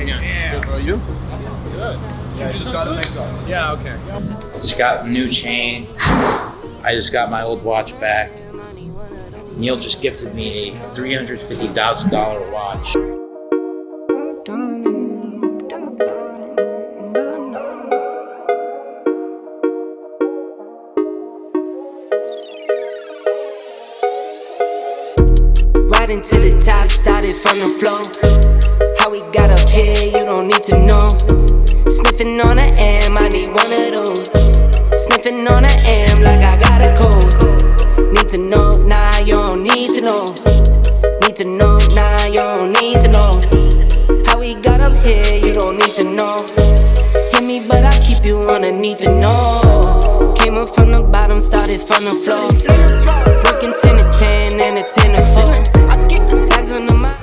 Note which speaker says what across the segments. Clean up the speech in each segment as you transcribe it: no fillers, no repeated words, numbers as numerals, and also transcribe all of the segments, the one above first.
Speaker 1: How you doing?
Speaker 2: Yeah.
Speaker 1: Good, bro. You?
Speaker 2: That sounds good.
Speaker 1: Yeah, I just got it mixed up.
Speaker 2: Yeah, okay.
Speaker 3: Just got a new chain. I just got my old watch back. Neil just gifted me a $350,000 watch.
Speaker 4: Riding to the top, started from the floor. How we got up here, you don't need to know. Sniffing on an M, I need one of those. Sniffing on an M like I got a cold. Need to know, nah, you don't need to know. Need to know, nah, you don't need to know. How we got up here, you don't need to know. Hit me, but I keep you on a need to know. Came up from the bottom, started from the floor. Working 10 to 10 and a 10 to 4. I get the bags on the mind.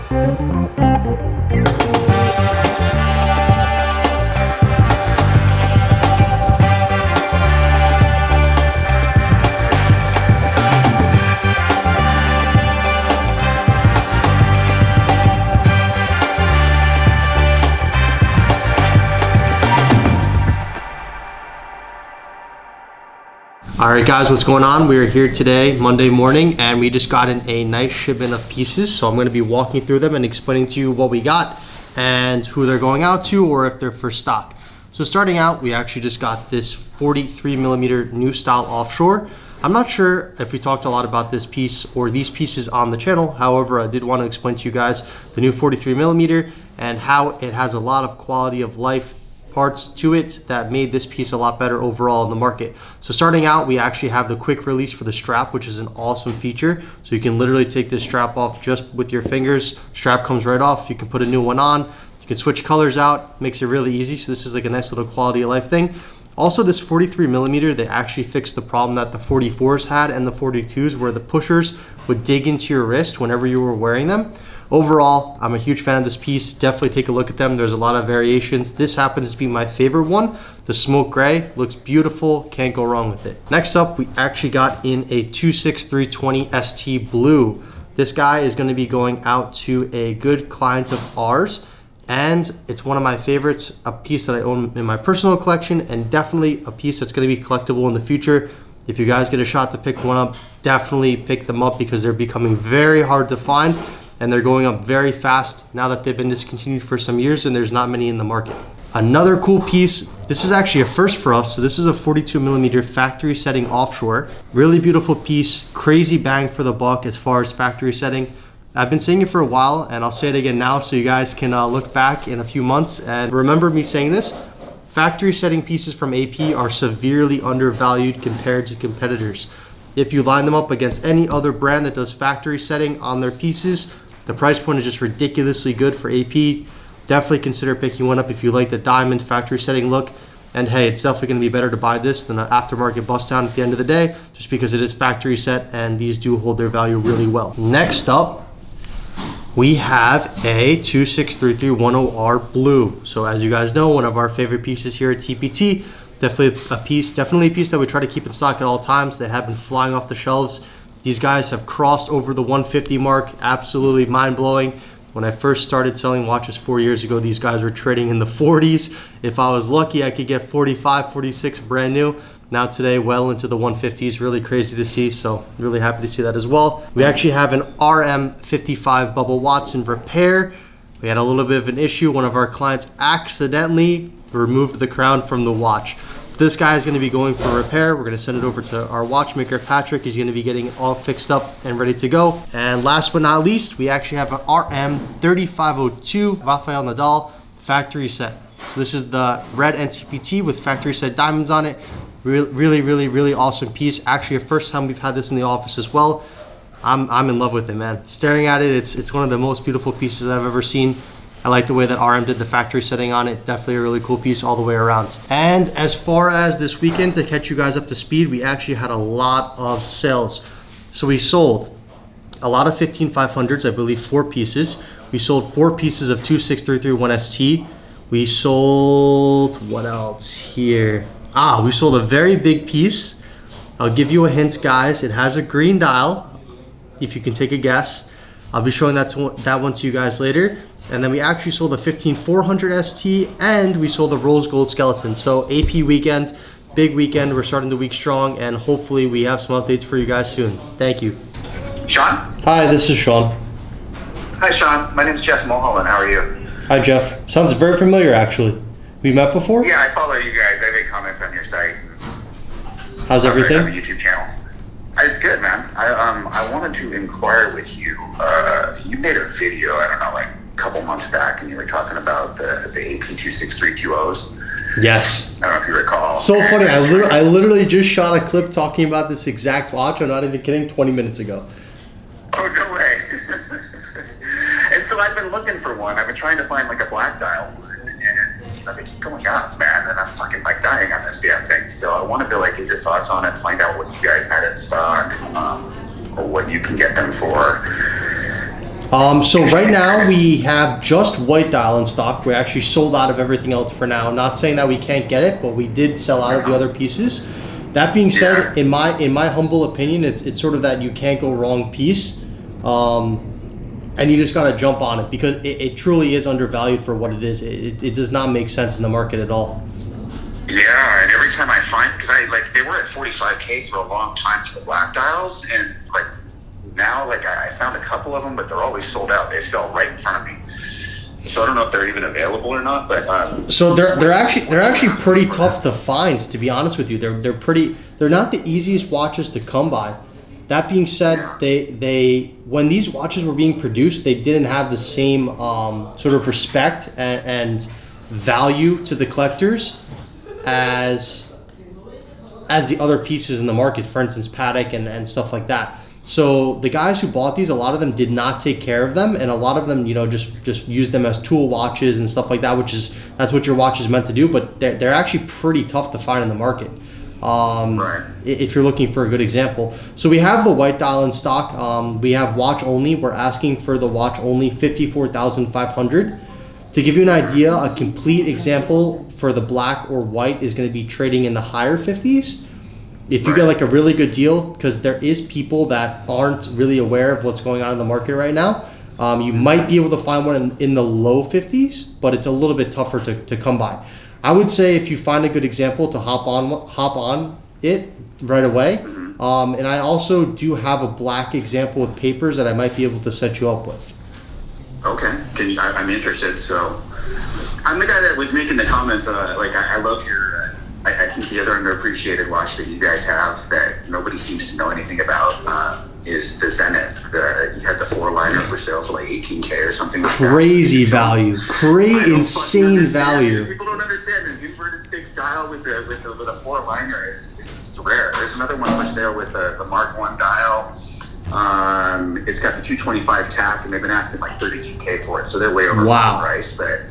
Speaker 5: All right, guys, what's going on? We are here today, Monday morning, and we just got in a nice shipment of pieces. So I'm going to be walking through them and explaining to you what we got and who they're going out to or if they're for stock. So starting out, we actually just got this 43mm new style offshore. I'm not sure if we talked a lot about this piece or these pieces on the channel. However, I did want to explain to you guys the new 43mm and how it has a lot of quality of life parts to it that made this piece a lot better overall in the market. So starting out, we actually have the quick release for the strap, which is an awesome feature. So you can literally take this strap off just with your fingers. Strap comes right off. You can put a new one on. You can switch colors out. Makes it really easy. So this is like a nice little quality of life thing. Also, this 43mm, they actually fixed the problem that the 44s had and the 42s, where the pushers would dig into your wrist whenever you were wearing them. Overall, I'm a huge fan of this piece. Definitely take a look at them. There's a lot of variations. This happens to be my favorite one. The smoke gray looks beautiful. Can't go wrong with it. Next up, we actually got in a 26320 ST blue. This guy is going to be going out to a good client of ours, and it's one of my favorites, a piece that I own in my personal collection, and definitely a piece that's going to be collectible in the future. If you guys get a shot to pick one up, definitely pick them up because they're becoming very hard to find. And they're going up very fast now that they've been discontinued for some years and there's not many in the market. Another cool piece, this is actually a first for us. So this is a 42mm factory setting offshore. Really beautiful piece, crazy bang for the buck as far as factory setting. I've been saying it for a while and I'll say it again now so you guys can look back in a few months and remember me saying this. Factory setting pieces from AP are severely undervalued compared to competitors. If you line them up against any other brand that does factory setting on their pieces, the price point is just ridiculously good for AP. Definitely consider picking one up if you like the diamond factory setting look. And hey, it's definitely going to be better to buy this than an aftermarket bust down at the end of the day, just because it is factory set and these do hold their value really well. Next up, we have a 26331R blue. So as you guys know, one of our favorite pieces here at TPT, definitely a piece that we try to keep in stock at all times. They have been flying off the shelves. These guys have crossed over the 150 mark, absolutely mind-blowing. When I first started selling watches 4 years ago, these guys were trading in the 40s. If I was lucky, I could get 45, 46 brand new. Now today, well into the 150s, really crazy to see, so really happy to see that as well. We actually have an RM55 Bubble Watts in repair. We had a little bit of an issue. One of our clients accidentally removed the crown from the watch. This guy is going to be going for repair. We're going to send it over to our watchmaker, Patrick. He's going to be getting it all fixed up and ready to go. And last but not least, we actually have an RM3502 Rafael Nadal factory set. So this is the red NTPT with factory set diamonds on it. Really awesome piece. Actually, the first time we've had this in the office as well. I'm in love with it, man. Staring at it, it's one of the most beautiful pieces I've ever seen. I like the way that RM did the factory setting on it. Definitely a really cool piece all the way around. And as far as this weekend, to catch you guys up to speed, we actually had a lot of sales. So we sold a lot of 15500s, I believe 4 pieces. We sold 4 pieces of 26331 ST. We sold, what else here? We sold a very big piece. I'll give you a hint, guys. It has a green dial, if you can take a guess. I'll be showing that one to you guys later. And then we actually sold the 15400 ST, and we sold the rose gold skeleton. So AP weekend, big weekend. We're starting the week strong, and hopefully we have some updates for you guys soon. Thank you.
Speaker 1: Sean?
Speaker 5: Hi, this is Sean.
Speaker 1: Hi, Sean. My name is Jeff Mulholland. How are you?
Speaker 5: Hi, Jeff. Sounds very familiar, actually. We met before?
Speaker 1: Yeah, I follow you guys. I make comments on your site.
Speaker 5: How's everything?
Speaker 1: On the YouTube channel. It's good, man. I wanted to inquire with you. You made a video, I don't know, like a couple months back, and you were talking about the AP26320s.
Speaker 5: Yes.
Speaker 1: I don't know if you recall.
Speaker 5: So funny. I literally just shot a clip talking about this exact watch. I'm not even kidding. 20 minutes ago.
Speaker 1: Oh, no way. And so I've been looking for one. I've been trying to find like a black dial one, and they keep going up, man. And I'm fucking like dying on this damn thing. So I wanted to like get your thoughts on it, find out what you guys had in stock, or what you can get them for.
Speaker 5: So right now we have just white dial in stock. We're actually sold out of everything else for now. Not saying that we can't get it, but we did sell out of the other pieces. That being said, in my humble opinion, it's sort of that you can't go wrong piece, and you just gotta jump on it because it truly is undervalued for what it is. It does not make sense in the market at all.
Speaker 1: Yeah, and every time I find, because they were at 45K for a long time for the black dials, and like now I found a couple of them, but they're always sold out. They sell right in front of me. So I don't know if they're even available or not, but
Speaker 5: so they're actually pretty tough to find, to be honest with you. They're not the easiest watches to come by. That being said, they when these watches were being produced, they didn't have the same sort of respect and value to the collectors as the other pieces in the market, for instance, Patek and stuff like that. So the guys who bought these, a lot of them did not take care of them, and a lot of them, just use them as tool watches and stuff like that, that's what your watch is meant to do. But they're actually pretty tough to find in the market.
Speaker 1: Right.
Speaker 5: If you're looking for a good example. So we have the white dial in stock. We have watch only. We're asking for the watch only 54,500. To give you an idea, a complete example for the black or white is going to be trading in the higher 50s. If you get like a really good deal, because there is people that aren't really aware of what's going on in the market right now, you might be able to find one in the low 50s, but it's a little bit tougher to come by. I would say if you find a good example to hop on it right away. And I also do have a black example with papers that I might be able to set you up with.
Speaker 1: Okay, I'm interested. So I'm the guy that was making the comments. I love your. I think the other underappreciated watch that you guys have that nobody seems to know anything about is the Zenith. You had the 4-liner for sale for like 18K or something like that.
Speaker 5: Crazy value, insane value.
Speaker 1: People don't understand an inverted 6 dial with a 4-liner is rare. There's another one for sale with the Mark 1 dial. It's got the 225 tack, and they've been asking like 32K for it, so they're way over the price. But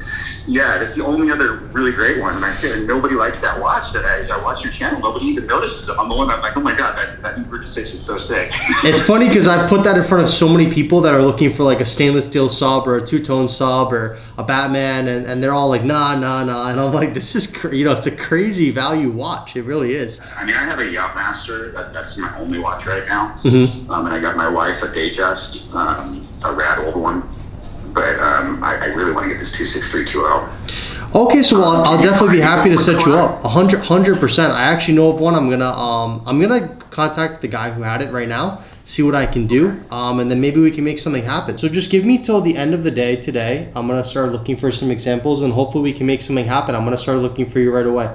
Speaker 1: yeah, that's the only other really great one. And I say nobody likes that watch. That I watch your channel, nobody even notices it. I'm the one that's like, oh my god, that inverted 6 is so sick.
Speaker 5: It's funny because I've put that in front of so many people that are looking for like a stainless steel sub or a two-tone sub or a Batman, and they're all like, nah, and I'm like, this is it's a crazy value watch. It really is.
Speaker 1: I mean, I have a Yachtmaster. That's my only watch right now.
Speaker 5: Mm-hmm.
Speaker 1: And I got my wife a Datejust, a rad old one. But I really want to get this 26320.
Speaker 5: Okay, so I'll definitely be happy to set you up. 100%. I actually know of one. I'm gonna contact the guy who had it right now, see what I can do, and then maybe we can make something happen. So just give me till the end of the day today. I'm gonna start looking for some examples, and hopefully we can make something happen. I'm gonna start looking for you right away.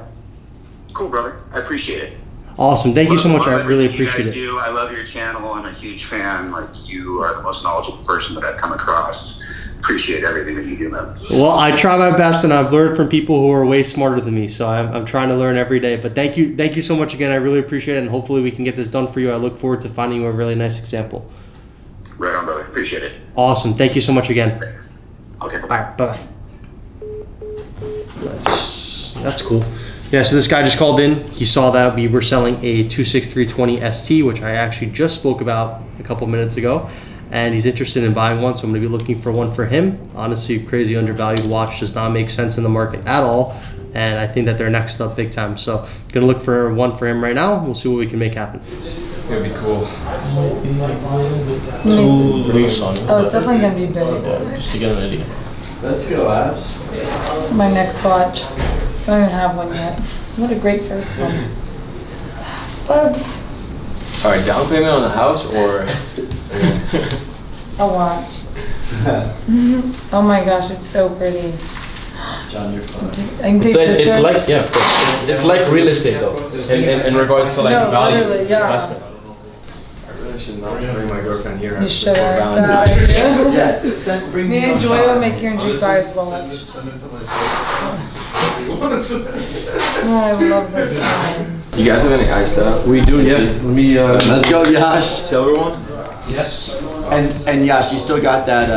Speaker 1: Cool, brother. I appreciate it.
Speaker 5: Awesome. Thank you so much. I really appreciate it.
Speaker 1: I love your channel. I'm a huge fan. Like, you are the most knowledgeable person that I've come across. Appreciate everything that you do, man.
Speaker 5: Well, I try my best, and I've learned from people who are way smarter than me, so I'm trying to learn every day. But thank you so much again. I really appreciate it, and hopefully we can get this done for you. I look forward to finding you a really nice example.
Speaker 1: Right on, brother. Appreciate it.
Speaker 5: Awesome. Thank you so much again.
Speaker 1: Okay.
Speaker 5: All right. Bye. Nice. That's cool. Yeah, so this guy just called in. He saw that we were selling a 26320 ST, which I actually just spoke about a couple minutes ago. And he's interested in buying one, so I'm going to be looking for one for him. Honestly, crazy undervalued watch does not make sense in the market at all, and I think that they're next up big time. So I'm going to look for one for him right now. We'll see what we can make happen.
Speaker 3: It'd be cool.
Speaker 2: Oh, it's definitely gonna be big.
Speaker 5: Just to get an idea. Let's go, Abs.
Speaker 2: This is my next watch. Don't even have one yet. What a great first one. Bubs.
Speaker 6: All right, down payment on the house or
Speaker 2: A watch. Oh my gosh, it's so pretty.
Speaker 5: John, you're fun.
Speaker 2: I can take
Speaker 3: It's
Speaker 2: picture.
Speaker 3: like, yeah, of course. It's like real estate though, in regards to like
Speaker 2: No,
Speaker 3: value
Speaker 2: literally, yeah.
Speaker 3: investment.
Speaker 6: I really should not bring my girlfriend here.
Speaker 2: You should have.
Speaker 6: Valentine's.
Speaker 5: Yeah, bring
Speaker 2: Me and Joy will make your and G guys watch. Oh, I love this one.
Speaker 6: Do you guys have any iced out?
Speaker 3: We do, yeah. Let me,
Speaker 5: Let's go, Yash.
Speaker 6: Silver one?
Speaker 3: yes.
Speaker 5: And Yash, you still got that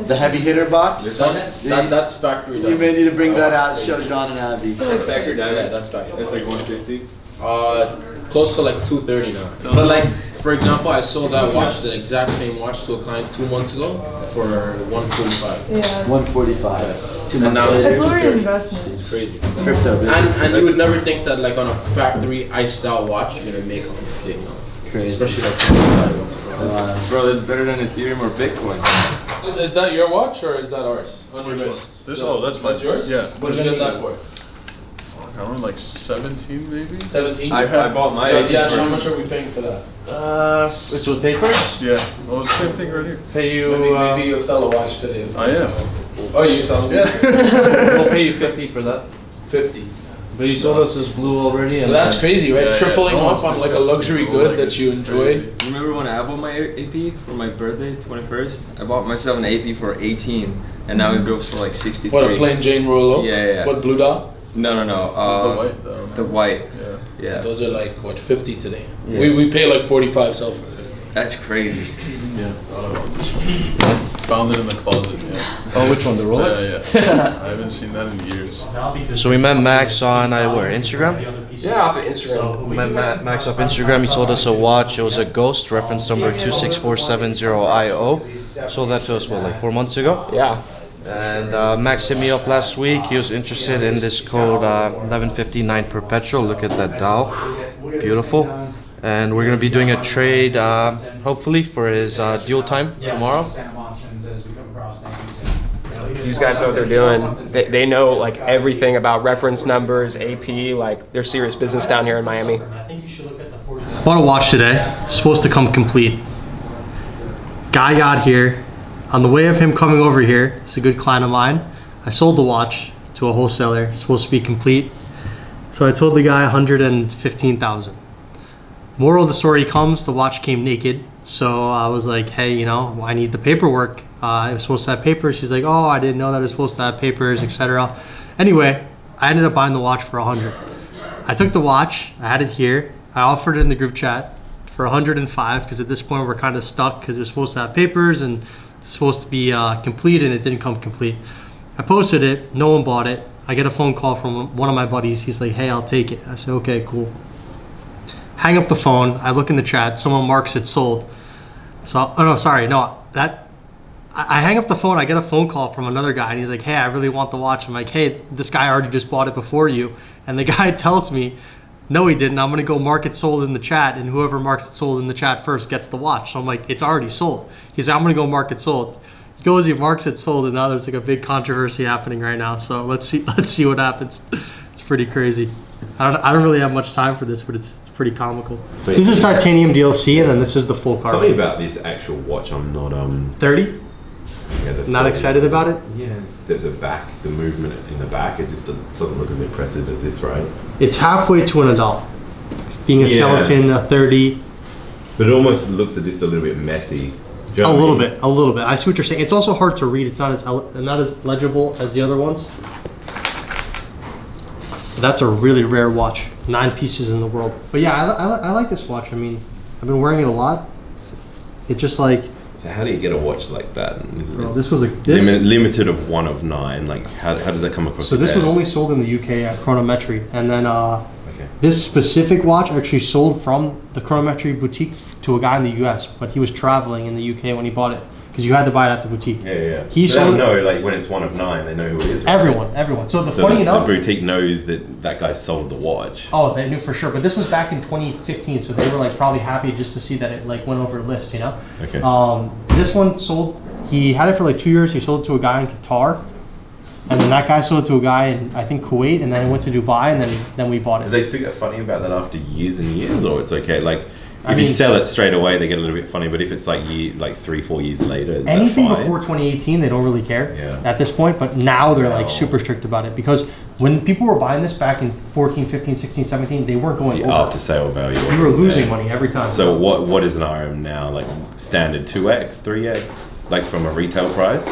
Speaker 5: the heavy hitter box?
Speaker 6: This one?
Speaker 3: That's factory
Speaker 5: You
Speaker 3: done.
Speaker 5: may need to bring that out, show John and Abby.
Speaker 2: So
Speaker 6: That's factory
Speaker 2: excited.
Speaker 6: diamond.
Speaker 3: That's factory.
Speaker 6: That's like 150.
Speaker 3: Close to like 230 now. But like, for example, I sold that watch, the exact same watch, to a client 2 months ago for 145.
Speaker 2: Yeah.
Speaker 5: 145. 2
Speaker 3: And
Speaker 5: months
Speaker 3: now it's
Speaker 5: later.
Speaker 2: It's already
Speaker 3: 230.
Speaker 2: investment.
Speaker 3: It's crazy.
Speaker 5: Crypto, baby.
Speaker 3: And you would never think that like on a factory iced out watch you're gonna make 100K now.
Speaker 5: Crazy.
Speaker 3: Especially like some values.
Speaker 6: Bro, that's better than Ethereum or Bitcoin.
Speaker 7: Is that your watch or is that ours? On your wrist?
Speaker 8: This, oh, that's mine.
Speaker 7: That's yours?
Speaker 8: Yeah.
Speaker 7: What'd you get that for?
Speaker 8: Fuck, I don't know, like 17 maybe?
Speaker 3: 17.
Speaker 6: I bought my
Speaker 7: So,
Speaker 6: AP
Speaker 7: yeah,
Speaker 6: for-
Speaker 7: how much are we paying for that?
Speaker 3: It's with papers.
Speaker 8: Yeah. Oh, it's the same thing right here.
Speaker 3: Pay you.
Speaker 7: Maybe you'll sell a watch today.
Speaker 8: I am.
Speaker 7: Oh, you selling?
Speaker 3: We'll pay you 50 for that.
Speaker 7: 50.
Speaker 3: But you sold us this blue already.
Speaker 7: Well, that's crazy, right?
Speaker 8: Yeah, yeah.
Speaker 7: Tripling
Speaker 8: No,
Speaker 7: up
Speaker 8: it's
Speaker 7: on like a
Speaker 8: disgusting.
Speaker 7: luxury
Speaker 8: Oh,
Speaker 7: good
Speaker 8: like,
Speaker 7: that you
Speaker 8: it's
Speaker 7: enjoy.
Speaker 8: crazy.
Speaker 6: Remember when I bought my AP for my birthday, 21st? I bought myself an AP for 18, and now it goes for like 63.
Speaker 7: What, a plain Jane Rollo?
Speaker 6: Yeah, yeah.
Speaker 7: What, blue dot?
Speaker 6: No.
Speaker 8: The white though.
Speaker 6: The white.
Speaker 8: Yeah.
Speaker 6: Yeah.
Speaker 7: Those are like, what, 50 today?
Speaker 6: Yeah.
Speaker 7: We pay like 45, sell for 50.
Speaker 6: That's crazy.
Speaker 8: Yeah. I don't know this one. Found it in the closet. Yeah.
Speaker 3: Oh, which one? The Rolex?
Speaker 8: Yeah. I haven't seen that in years.
Speaker 5: So we met Max on
Speaker 9: Instagram?
Speaker 5: Yeah, off of Instagram.
Speaker 9: We met Max off Instagram. He sold us a watch. It was a Ghost, reference number 26470IO. Sold that to us, what, like 4 months ago?
Speaker 5: Yeah.
Speaker 9: And Max hit me up last week. He was interested in this code 1159 Perpetual. Look at that dial. Beautiful. And we're going to be doing a trade, hopefully, for his dual time tomorrow.
Speaker 10: These guys know what they're doing. They know like everything about reference numbers, AP, like they're serious business down here in Miami.
Speaker 5: I bought a watch today. It's supposed to come complete. Guy got here. On the way of him coming over here, it's a good client of mine. I sold the watch to a wholesaler. It's supposed to be complete. So I told the guy 115,000. Moral of the story comes, the watch came naked. So I was like, hey, you know, I need the paperwork. It was supposed to have papers. She's like, oh, I didn't know that it was supposed to have papers, etc. Anyway, I ended up buying the watch for 100. I took the watch, I had it here. I offered it in the group chat for 105 because at this point we're kind of stuck because it was supposed to have papers and it's supposed to be complete and it didn't come complete. I posted it, no one bought it. I get a phone call from one of my buddies. He's like, hey, I'll take it. I said, okay, cool. Hang up the phone. I look in the chat. Someone marks it sold. So, oh no, sorry, no, I hang up the phone. I get a phone call from another guy, and he's like, hey, I really want the watch. I'm like, hey, this guy already just bought it before you. And the guy tells me, no, he didn't. I'm gonna go mark it sold in the chat, and whoever marks it sold in the chat first gets the watch. So I'm like, it's already sold. He's like, I'm gonna go mark it sold. He goes, he marks it sold, and now there's like a big controversy happening right now. So let's see what happens. It's pretty crazy. I don't really have much time for this, but it's pretty comical.
Speaker 11: But
Speaker 5: this is titanium DLC, and then this is the full carbon.
Speaker 11: Something about this actual watch, I'm not
Speaker 5: 30.
Speaker 11: Yeah,
Speaker 5: Not excited about it?
Speaker 11: Yeah, it's the back, the movement in the back. It just doesn't look as impressive as this, right?
Speaker 5: It's halfway to an Nadal. Being a skeleton, a 30.
Speaker 11: But it almost looks just a little bit messy. Do you know
Speaker 5: A
Speaker 11: what I
Speaker 5: little
Speaker 11: mean?
Speaker 5: bit, a little bit. I see what you're saying. It's also hard to read. It's not as legible as the other ones. That's a really rare watch. 9 pieces in the world. But yeah, I like this watch. I mean, I've been wearing it a lot. It's just like.
Speaker 11: So how do you get a watch like that?
Speaker 5: Bro, this was
Speaker 11: limited of 1 of 9. Like how does that come across?
Speaker 5: So this was
Speaker 11: desk?
Speaker 5: only sold in the UK at Chronometry, and then this specific watch actually sold from the Chronometry boutique to a guy in the US, but he was traveling in the UK when he bought it because you had to buy it at the boutique.
Speaker 11: Yeah.
Speaker 5: He
Speaker 11: so
Speaker 5: sold
Speaker 11: they know, like when it's 1 of 9, they know who it is. Right?
Speaker 5: Everyone. So funny enough,
Speaker 11: the boutique knows that guy sold the watch.
Speaker 5: Oh, they knew for sure. But this was back in 2015, so they were like probably happy just to see that it like went over list, you know.
Speaker 11: Okay.
Speaker 5: This one sold. He had it for like 2 years. He sold it to a guy in Qatar And then that guy sold it to a guy in, I think, Kuwait, and then it went to Dubai, and then we bought it.
Speaker 11: Do they still get funny about that after years and years, or it's okay? Like, if you sell it straight away, they get a little bit funny. But if it's like 3-4 years later, is
Speaker 5: anything
Speaker 11: that fine?
Speaker 5: before 2018, they don't really care
Speaker 11: Yeah.
Speaker 5: at this point. But now they're like super strict about it, because when people were buying this back in 14, 15, 16, 17, they weren't going
Speaker 11: The
Speaker 5: over.
Speaker 11: after sale value.
Speaker 5: You were losing money every time.
Speaker 11: So what is an RM now? Like standard 2x, 3x, like from a retail price?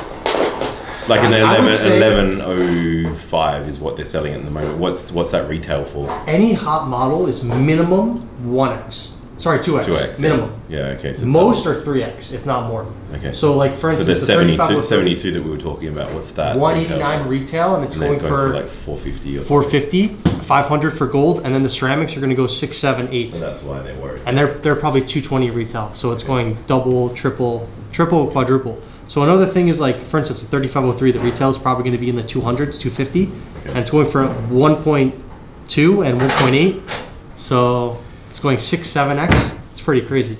Speaker 11: Like an 1105 is what they're selling at the moment. What's that retail for?
Speaker 5: Any hot model is minimum 1x. Sorry, 2x.
Speaker 11: 2x.
Speaker 5: Minimum.
Speaker 11: Yeah, okay. So
Speaker 5: most are 3x, if not more.
Speaker 11: Okay.
Speaker 5: So like for instance,
Speaker 11: so
Speaker 5: the
Speaker 11: the 72 that we were talking about, what's that?
Speaker 5: 189 retail, and it's going for
Speaker 11: like 450 or
Speaker 5: 450, 500 for gold, and then the ceramics are going to go 6, 7, 8.
Speaker 11: So that's why they're worried.
Speaker 5: And they're probably 220 retail. So it's going double, triple, quadruple. So another thing is, like, for instance, the 3503, the retail is probably going to be in the 200s, 250, and it's going for 1.2 and 1.8. So it's going 6, 7x. It's pretty crazy.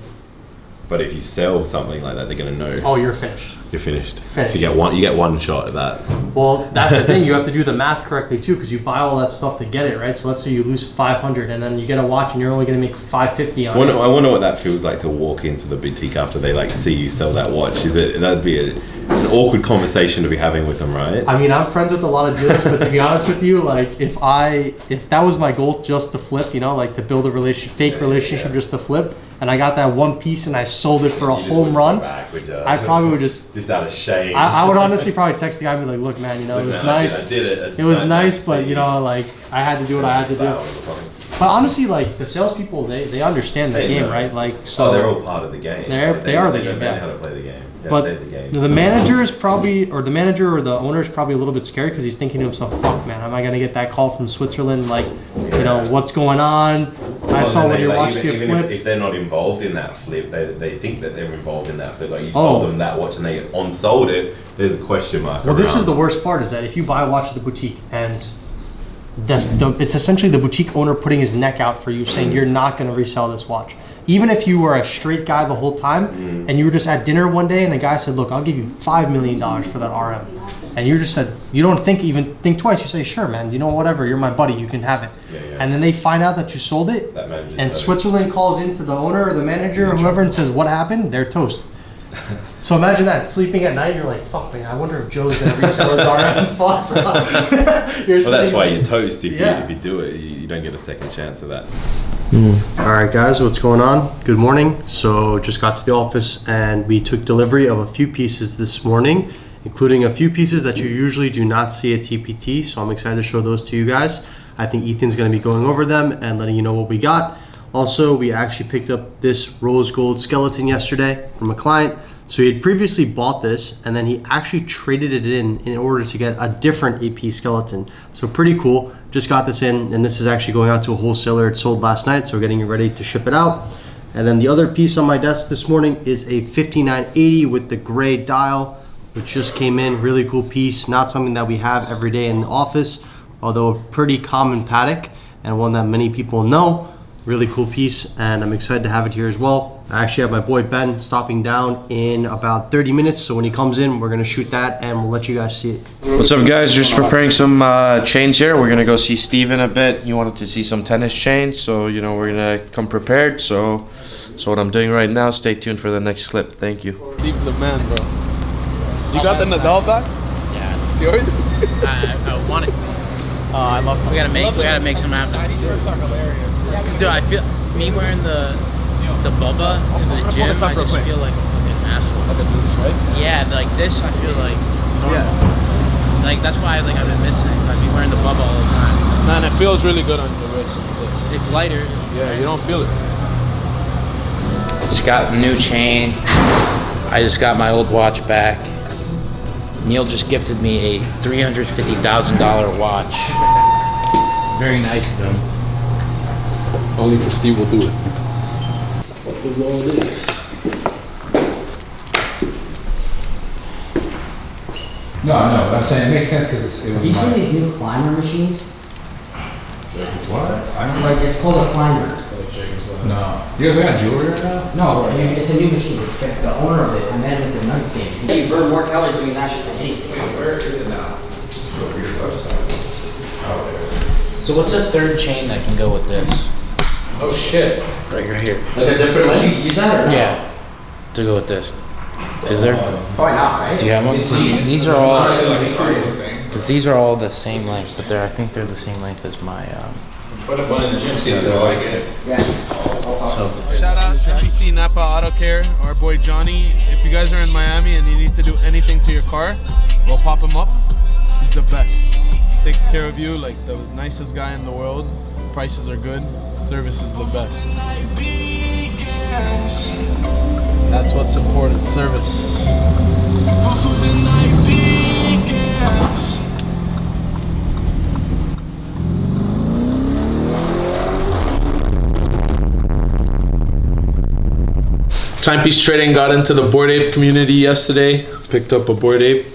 Speaker 11: But if you sell something like that, they're going to know.
Speaker 5: Oh, you're finished.
Speaker 11: You're finished.
Speaker 5: Finished.
Speaker 11: So you get one shot at that.
Speaker 5: Well, that's the thing. You have to do the math correctly too, because you buy all that stuff to get it, right? So let's say you lose 500, and then you get a watch, and you're only going to make 550 on it.
Speaker 11: I wonder what that feels like to walk into the boutique after they like see you sell that watch. That'd be an awkward conversation to be having with them, right?
Speaker 5: I mean, I'm friends with a lot of dealers, but to be honest with you, like if that was my goal, just to flip, you know, like to build a fake relationship just to flip, and I got that one piece and I sold it for a home run, I probably would just
Speaker 11: out of shame.
Speaker 5: I would honestly probably text the guy and be like, look, man, you know, it was nice.
Speaker 11: I did it.
Speaker 5: It was nice, but you know, like I had to do what I had to do. But honestly, like the salespeople, they understand the game, right? Like, so
Speaker 11: they're all part of the game.
Speaker 5: They are the game.
Speaker 11: They know how to play the game.
Speaker 5: But the manager is probably, or the manager or the owner is probably a little bit scared, because he's thinking to himself, fuck, man, am I going to get that call from Switzerland? Like, you know, what's going on? I saw when your watch get flipped.
Speaker 11: If they're not involved in that flip, they think that they're involved in that flip. Like you sold them that watch and they on-sold it, there's a question mark.
Speaker 5: Well, this is the worst part, is that if you buy a watch at the boutique and it's essentially the boutique owner putting his neck out for you, saying you're not going to resell this watch. Even if you were a straight guy the whole time, and you were just at dinner one day and the guy said, look, I'll give you $5 million for that RM. And you just said, you don't even think twice. You say, sure, man, you know, whatever, you're my buddy, you can have it. And then they find out that you sold it, and Switzerland calls into the owner or the manager or whoever and says, what happened? They're toast. So imagine that, sleeping at night, you're like, fuck, man, I wonder if Joe's gonna resell his RM. Fuck, bro.
Speaker 11: Well, that's why you're toast. If you do it, you don't get a second chance of that.
Speaker 5: All right, guys, what's going on? Good morning. So just got to the office and we took delivery of a few pieces this morning, including a few pieces that you usually do not see at TPT. So I'm excited to show those to you guys. I think Ethan's gonna be going over them and letting you know what we got. Also, we actually picked up this rose gold skeleton yesterday from a client. So he had previously bought this, and then he actually traded it in order to get a different AP skeleton. So pretty cool. Just got this in, and this is actually going out to a wholesaler. It sold last night, so we're getting it ready to ship it out. And then the other piece on my desk this morning is a 5980 with the gray dial, which just came in. Really cool piece. Not something that we have every day in the office, although a pretty common Patek and one that many people know. Really cool piece, and I'm excited to have it here as well. I actually have my boy Ben stopping down in about 30 minutes, so when he comes in, we're gonna shoot that and we'll let you guys see it.
Speaker 9: What's up, guys? Just preparing some chains here. We're gonna go see Steve in a bit. He wanted to see some tennis chains, so you know we're gonna come prepared. So what I'm doing right now. Stay tuned for the next clip. Thank you.
Speaker 7: Steve's the man, bro. You got the Nadal back?
Speaker 3: Yeah.
Speaker 7: It's yours?
Speaker 3: I want it. I love. We gotta make some happen.
Speaker 7: These shirts are hilarious.
Speaker 3: Cause dude, I feel me wearing the Bubba to the gym. I just feel like a fucking asshole.
Speaker 7: Like a douche, right?
Speaker 3: Yeah, like this, I feel like normal. Yeah. Like that's why I've been missing it. Cause I be wearing the Bubba all the time.
Speaker 7: Man, it feels really good on your wrist.
Speaker 3: It's lighter.
Speaker 7: Yeah, you don't feel it.
Speaker 3: Just got a new chain. I just got my old watch back. Neil just gifted me a $350,000 watch. Very nice of him.
Speaker 7: Only for Steve will do it.
Speaker 3: What was all this?
Speaker 12: No, but I'm saying it makes sense because it was.
Speaker 13: Have you seen these new climber machines?
Speaker 12: What?
Speaker 13: Like it's called a climber.
Speaker 12: No. You guys got jewelry right now?
Speaker 13: No, it's a new machine. It's got the owner of it, and then with the nightstand. You burn more calories doing that shit than anything.
Speaker 12: Wait, where is it now? a weird website.
Speaker 3: So what's a third chain that can go with this?
Speaker 12: Oh shit.
Speaker 3: Right here.
Speaker 13: Like a different length? Use that or no?
Speaker 3: Yeah. To go with this. Is there?
Speaker 13: Probably not, right?
Speaker 3: Do you have one? These are
Speaker 12: It's
Speaker 3: all.
Speaker 12: not really like a cardio thing.
Speaker 3: Because these are all the same length, but I think they're the same length as my.
Speaker 12: Put up one in the gym, see if they like it.
Speaker 7: Shout out TPC Napa Auto Care, our boy Johnny. If you guys are in Miami and you need to do anything to your car, we'll pop him up. He's the best. Takes care of you like the nicest guy in the world. Prices are good. Service is the best. That's what's important, service. Timepiece Trading got into the Bored Ape community yesterday. Picked up a Bored Ape.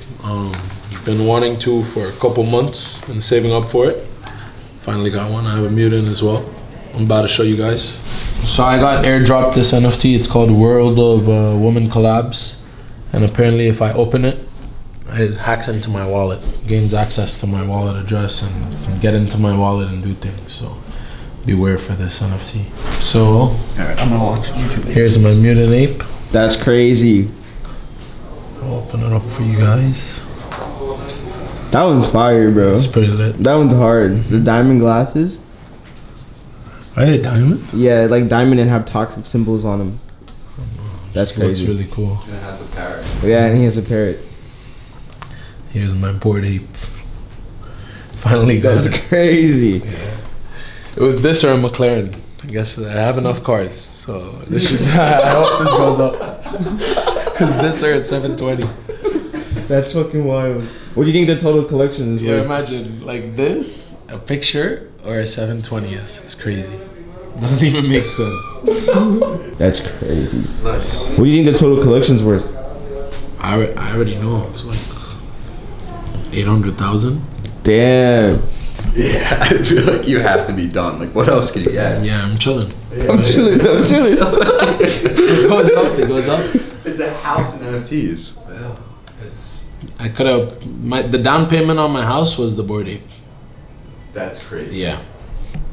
Speaker 7: Been wanting to for a couple months. Been saving up for it. Finally got one. I have a mutant as well. I'm about to show you guys. So I got airdropped this NFT. It's called World of Woman Collabs. And apparently if I open it, it hacks into my wallet. Gains access to my wallet address and can get into my wallet and do things. So beware for this NFT. So,
Speaker 8: Alright, I'm gonna watch YouTube.
Speaker 7: here's my mutant ape.
Speaker 10: That's crazy.
Speaker 7: I'll open it up for you guys.
Speaker 10: That one's fire, bro.
Speaker 7: It's pretty lit.
Speaker 10: That one's hard. The diamond glasses.
Speaker 7: Are they diamond?
Speaker 10: Yeah, like diamond and have toxic symbols on them. That's crazy.
Speaker 7: Looks really cool.
Speaker 8: It has a parrot.
Speaker 10: Yeah, and he has a parrot.
Speaker 7: Here's my Bored Ape. Finally got
Speaker 10: That's
Speaker 7: it.
Speaker 10: crazy.
Speaker 7: Yeah. It was this or a McLaren. I guess I have enough cars, so this should. I hope this goes up. It's this or a 720.
Speaker 10: That's fucking wild. What do you think the total collection is
Speaker 7: Yeah,
Speaker 10: worth?
Speaker 7: imagine like this, a picture, or a 720s. It's crazy. Doesn't even make sense.
Speaker 10: That's crazy.
Speaker 8: Nice.
Speaker 10: What do you think the total collection's worth?
Speaker 7: I already know. It's like 800,000.
Speaker 10: Damn.
Speaker 8: Yeah, I feel like you have to be done. Like, what else could you get?
Speaker 7: Yeah, I'm chilling.
Speaker 10: I'm chilling. I'm chilling.
Speaker 7: It goes up. It goes up.
Speaker 8: It's a house in NFTs.
Speaker 7: Yeah, it's. I could have. The down payment on my house was the Bored Ape.
Speaker 8: That's crazy.
Speaker 7: Yeah,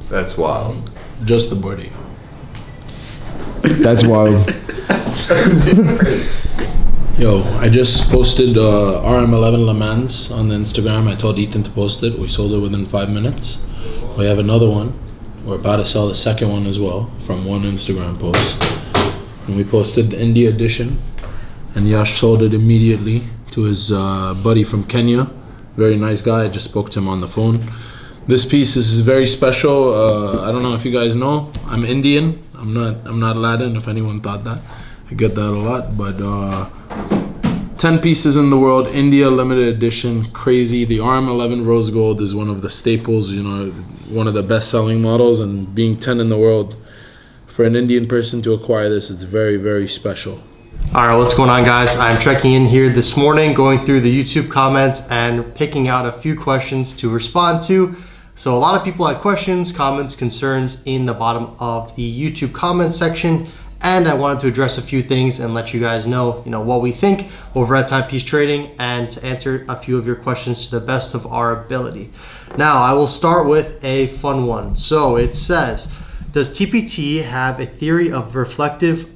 Speaker 8: That's wild.
Speaker 7: just the Bored Ape.
Speaker 10: That's wild.
Speaker 8: That's so different.
Speaker 7: Yo, I just posted RM11 Le Mans on the Instagram. I told Ethan to post it. We sold it within 5 minutes. We have another one. We're about to sell the second one as well from one Instagram post. And we posted the India edition. And Yash sold it immediately to his buddy from Kenya. Very nice guy. I just spoke to him on the phone. This piece is very special. I don't know if you guys know. I'm Indian. I'm not Latin, if anyone thought that. I get that a lot, but 10 pieces in the world, India limited edition, crazy. The RM11 rose gold is one of the staples, you know, one of the best selling models, and being 10 in the world, for an Indian person to acquire this, it's very, very special.
Speaker 5: All right, what's going on, guys? I'm checking in here this morning, going through the YouTube comments and picking out a few questions to respond to. So a lot of people had questions, comments, concerns in the bottom of the YouTube comments section. And I wanted to address a few things and let you guys know, what we think over at Timepiece Trading and to answer a few of your questions to the best of our ability. Now, I will start with a fun one. So it says, does TPT have a theory of reflectivity,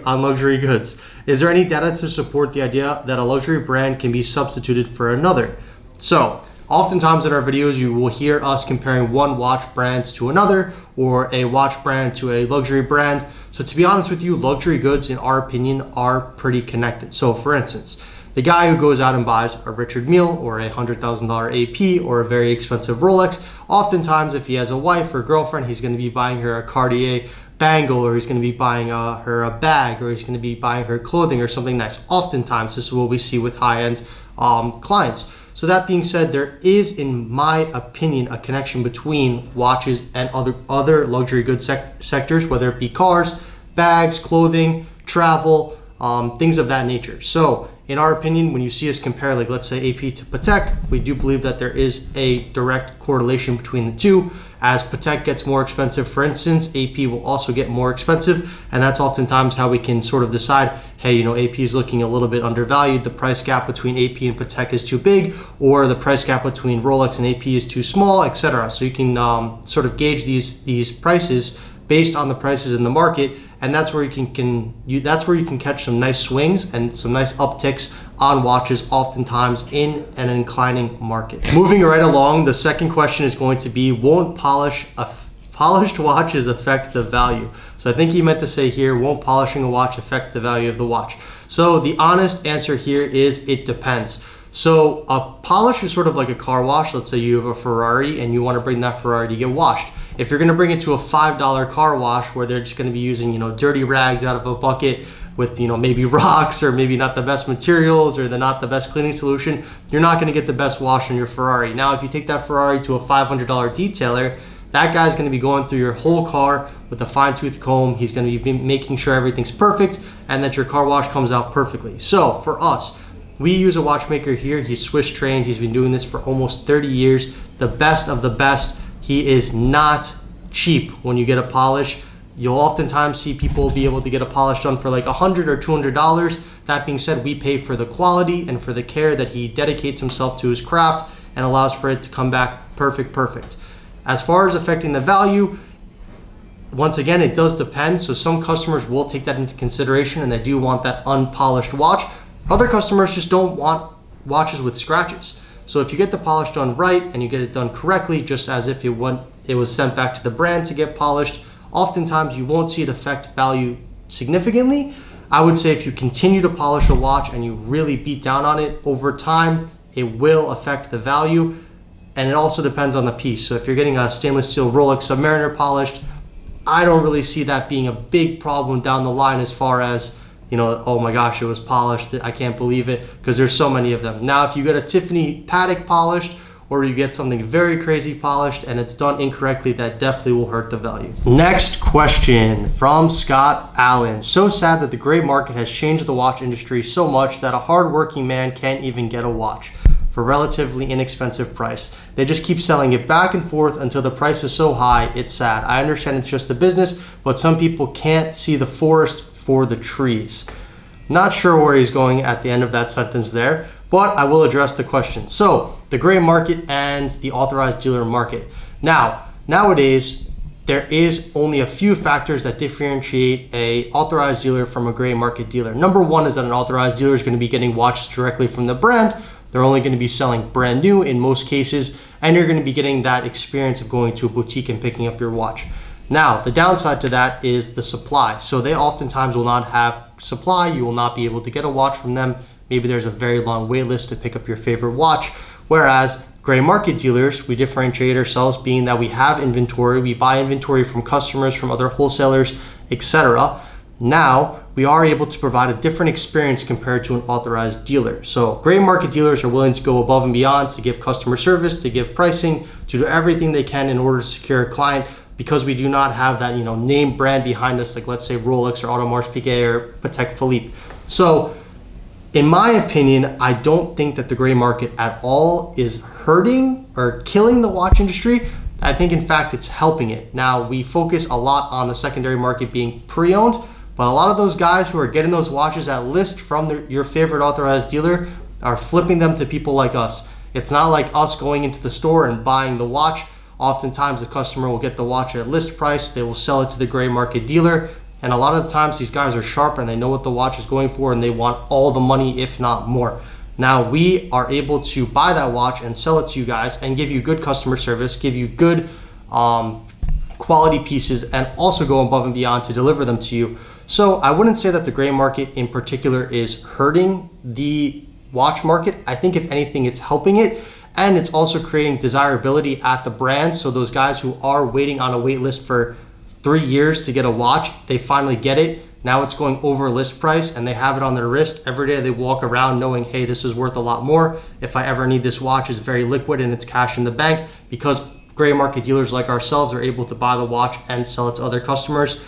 Speaker 5: on luxury goods? Is there any data to support the idea that a luxury brand can be substituted for another? So, oftentimes in our videos, you will hear us comparing one watch brand to another or a watch brand to a luxury brand. So to be honest with you, luxury goods, in our opinion, are pretty connected. So for instance, the guy who goes out and buys a Richard Mille or a $100,000 AP or a very expensive Rolex, oftentimes if he has a wife or girlfriend, he's going to be buying her a Cartier bangle, or he's going to be buying her a bag, or he's going to be buying her clothing or something nice. Oftentimes, this is what we see with high-end clients. So that being said, there is, in my opinion, a connection between watches and other luxury goods sectors, whether it be cars, bags, clothing, travel, things of that nature. So in our opinion, when you see us compare, like let's say AP to Patek, we do believe that there is a direct correlation between the two. As Patek gets more expensive, for instance, AP will also get more expensive, and that's oftentimes how we can sort of decide, hey, you know, AP is looking a little bit undervalued, the price gap between AP and Patek is too big, or the price gap between Rolex and AP is too small, etc. So you can sort of gauge these prices based on the prices in the market, and that's where you can catch some nice swings and some nice upticks on watches, oftentimes in an inclining market. Moving right along, the second question is going to be, won't polished watches affect the value? So I think he meant to say here, won't polishing a watch affect the value of the watch? So the honest answer here is it depends. So a polish is sort of like a car wash. Let's say you have a Ferrari and you want to bring that Ferrari to get washed. If you're going to bring it to a $5 car wash where they're just going to be using, you know, dirty rags out of a bucket with, you know, maybe rocks or maybe not the best materials or they're not the best cleaning solution, you're not going to get the best wash on your Ferrari. Now, if you take that Ferrari to a $500 detailer, that guy's going to be going through your whole car with a fine-tooth comb. He's going to be making sure everything's perfect and that your car wash comes out perfectly. So for us, we use a watchmaker here. He's Swiss trained. He's been doing this for almost 30 years. The best of the best. He is not cheap when you get a polish. You'll oftentimes see people be able to get a polish done for like $100 or $200. That being said, we pay for the quality and for the care that he dedicates himself to his craft and allows for it to come back perfect. As far as affecting the value, once again, it does depend. So some customers will take that into consideration and they do want that unpolished watch. Other customers just don't want watches with scratches. So if you get the polish done right and you get it done correctly, just as if it was sent back to the brand to get polished, oftentimes you won't see it affect value significantly. I would say if you continue to polish a watch and you really beat down on it over time, it will affect the value. And it also depends on the piece. So if you're getting a stainless steel Rolex Submariner polished, I don't really see that being a big problem down the line as far as, you know, oh my gosh, it was polished, I can't believe it, because there's so many of them. Now, if you get a Tiffany Patek polished, or you get something very crazy polished and it's done incorrectly, that definitely will hurt the value. Next question from Scott Allen. So sad that the gray market has changed the watch industry so much that a hardworking man can't even get a watch for relatively inexpensive price. They just keep selling it back and forth until the price is so high, it's sad. I understand it's just a business, but some people can't see the forest for the trees. Not sure where he's going at the end of that sentence there, but I will address the question. So the gray market and the authorized dealer market. Now, nowadays, there is only a few factors that differentiate a authorized dealer from a gray market dealer. Number one is that an authorized dealer is going to be getting watches directly from the brand. They're only going to be selling brand new in most cases, and you're going to be getting that experience of going to a boutique and picking up your watch. Now, the downside to that is the supply. So they oftentimes will not have supply. You will not be able to get a watch from them. Maybe there's a very long wait list to pick up your favorite watch. Whereas gray market dealers, we differentiate ourselves being that we have inventory. We buy inventory from customers, from other wholesalers, etc. Now, we are able to provide a different experience compared to an authorized dealer. So gray market dealers are willing to go above and beyond to give customer service, to give pricing, to do everything they can in order to secure a client, because we do not have that, you know, name brand behind us, like let's say Rolex or Audemars Piguet or Patek Philippe. So in my opinion, I don't think that the gray market at all is hurting or killing the watch industry. I think in fact it's helping it. Now, we focus a lot on the secondary market being pre-owned, but a lot of those guys who are getting those watches at list from your favorite authorized dealer are flipping them to people like us. It's not like us going into the store and buying the watch. Oftentimes the customer will get the watch at list price, they will sell it to the gray market dealer, and a lot of the times these guys are sharp and they know what the watch is going for and they want all the money, if not more. Now, we are able to buy that watch and sell it to you guys and give you good customer service, give you good quality pieces, and also go above and beyond to deliver them to you. So I wouldn't say that the gray market in particular is hurting the watch market. I think if anything, it's helping it. And it's also creating desirability at the brand. So those guys who are waiting on a wait list for 3 years to get a watch, they finally get it. Now it's going over list price and they have it on their wrist. Every day they walk around knowing, hey, this is worth a lot more. If I ever need this watch, it's very liquid and it's cash in the bank, because gray market dealers like ourselves are able to buy the watch and sell it to other customers.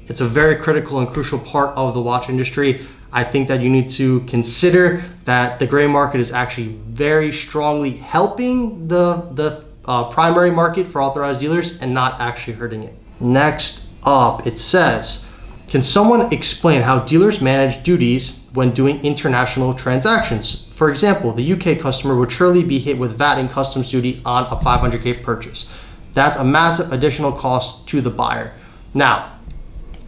Speaker 5: It's a very critical and crucial part of the watch industry. I think that you need to consider that the gray market is actually very strongly helping the primary market for authorized dealers and not actually hurting it. Next up, it says, can someone explain how dealers manage duties when doing international transactions? For example, the UK customer would surely be hit with VAT and customs duty on a 500K purchase. That's a massive additional cost to the buyer. Now,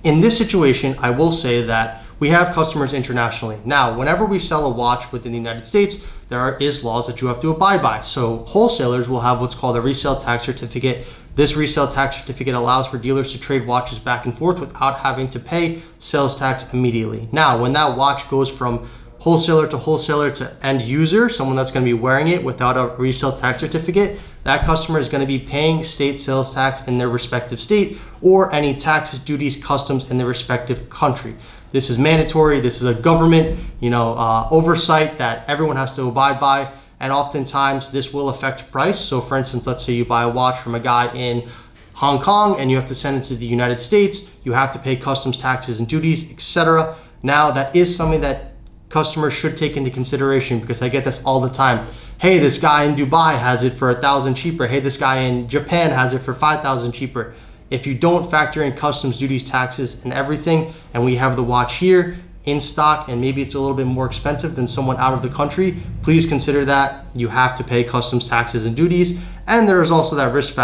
Speaker 5: in this situation, I will say that we have customers internationally. Now, whenever we sell a watch within the United States, there is laws that you have to abide by. So wholesalers will have what's called a resale tax certificate. This resale tax certificate allows for dealers to trade watches back and forth without having to pay sales tax immediately. Now, when that watch goes from wholesaler to end user, someone that's going to be wearing it without a resale tax certificate, that customer is going to be paying state sales tax in their respective state or any taxes, duties, customs in their respective country. This is mandatory. This is a government, oversight that everyone has to abide by. And oftentimes this will affect price. So for instance, let's say you buy a watch from a guy in Hong Kong and you have to send it to the United States. You have to pay customs, taxes, and duties, etc. Now that is something that customers should take into consideration, because I get this all the time. Hey, this guy in Dubai has it for 1,000 cheaper. Hey, this guy in Japan has it for 5,000 cheaper. If you don't factor in customs, duties, taxes, and everything, and we have the watch here in stock and maybe it's a little bit more expensive than someone out of the country, please consider that you have to pay customs, taxes, and duties. And there is also that risk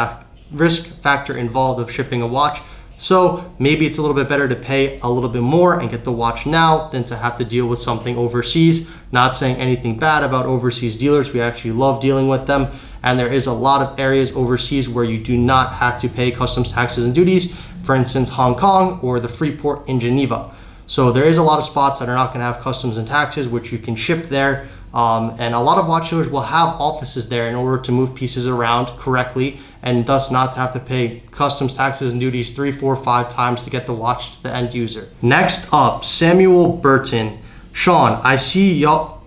Speaker 5: factor involved of shipping a watch. So maybe it's a little bit better to pay a little bit more and get the watch now than to have to deal with something overseas. Not saying anything bad about overseas dealers. We actually love dealing with them. And there is a lot of areas overseas where you do not have to pay customs, taxes, and duties. For instance, Hong Kong or the Freeport in Geneva. So there is a lot of spots that are not going to have customs and taxes, which you can ship there. And a lot of watch dealers will have offices there in order to move pieces around correctly and thus not to have to pay customs, taxes, and duties 3, 4, 5 times to get the watch to the end user. Next up, Samuel Burton. Sean, I see you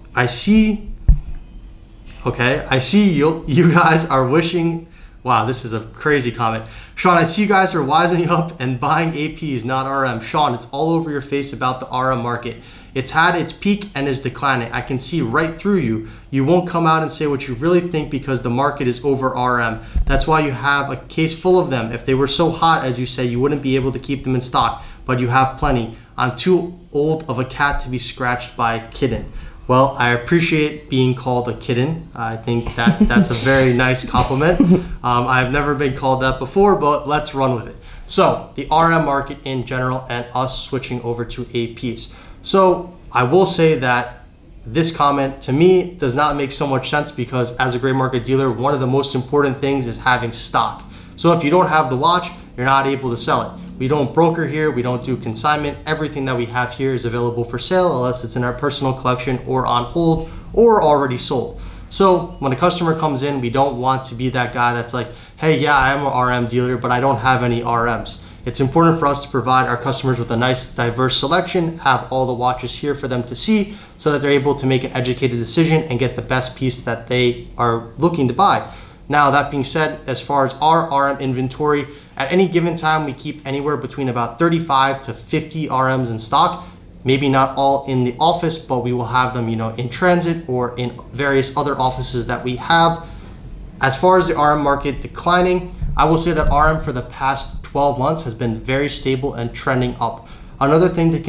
Speaker 5: guys are wishing, wow, this is a crazy comment. Sean, I see you guys are wising up and buying APs, not RM. Sean, it's all over your face about the RM market. It's had its peak and is declining. I can see right through you. You won't come out and say what you really think because the market is over RM. That's why you have a case full of them. If they were so hot, as you say, you wouldn't be able to keep them in stock, but you have plenty. I'm too old of a cat to be scratched by a kitten. Well, I appreciate being called a kitten. I think that's a very nice compliment. I've never been called that before, but let's run with it. So the RM market in general and us switching over to APs. So I will say that this comment to me does not make so much sense because as a gray market dealer, one of the most important things is having stock. So if you don't have the watch, you're not able to sell it. We don't broker here, we don't do consignment. Everything that we have here is available for sale unless it's in our personal collection or on hold or already sold. So when a customer comes in, we don't want to be that guy that's like, hey, yeah, I am an RM dealer, but I don't have any RMs. It's important for us to provide our customers with a nice diverse selection, have all the watches here for them to see so that they're able to make an educated decision and get the best piece that they are looking to buy. Now, that being said, as far as our RM inventory, at any given time, we keep anywhere between about 35 to 50 RMs in stock. Maybe not all in the office, but we will have them, in transit or in various other offices that we have. As far as the RM market declining, I will say that RM for the past 12 months has been very stable and trending up. Another thing to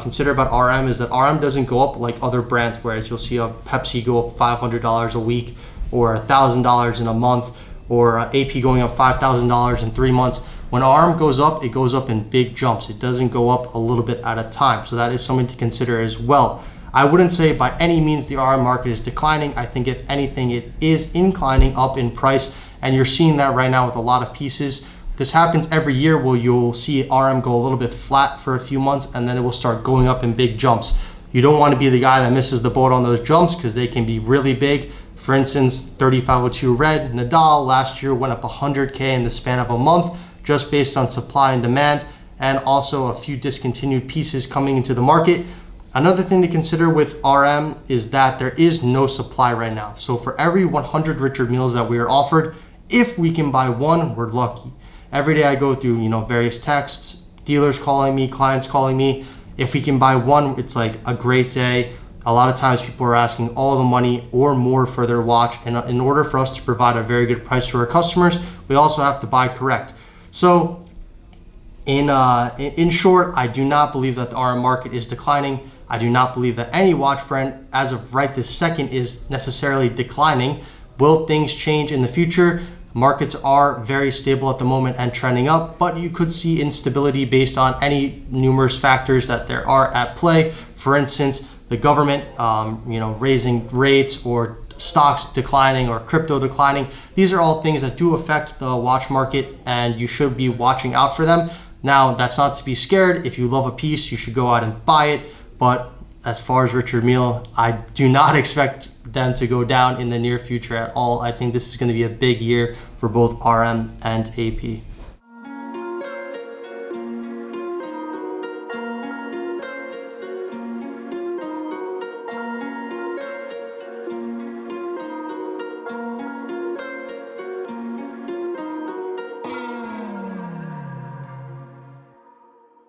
Speaker 5: consider about RM is that RM doesn't go up like other brands, whereas you'll see a Pepsi go up $500 a week or $1,000 in a month, or AP going up $5,000 in 3 months. When RM goes up, it goes up in big jumps. It doesn't go up a little bit at a time. So that is something to consider as well. I wouldn't say by any means the RM market is declining. I think if anything, it is inclining up in price. And you're seeing that right now with a lot of pieces. This happens every year where you'll see RM go a little bit flat for a few months and then it will start going up in big jumps. You don't want to be the guy that misses the boat on those jumps because they can be really big. For instance, 3502 Red, Nadal last year went up 100K in the span of a month just based on supply and demand, and also a few discontinued pieces coming into the market. Another thing to consider with RM is that there is no supply right now. So for every 100 Richard Milles that we are offered, if we can buy one, we're lucky. Every day I go through, various texts, dealers calling me, clients calling me. If we can buy one, it's like a great day. A lot of times people are asking all the money or more for their watch, and in order for us to provide a very good price to our customers, we also have to buy correct. So in short, I do not believe that the RM market is declining. I do not believe that any watch brand as of right this second is necessarily declining. Will things change in the future? Markets are very stable at the moment and trending up, but you could see instability based on any numerous factors that there are at play. For instance, the government, raising rates, or stocks declining, or crypto declining. These are all things that do affect the watch market, and you should be watching out for them. Now, that's not to be scared. If you love a piece, you should go out and buy it. But as far as Richard Mille, I do not expect them to go down in the near future at all. I think this is going to be a big year for both RM and AP.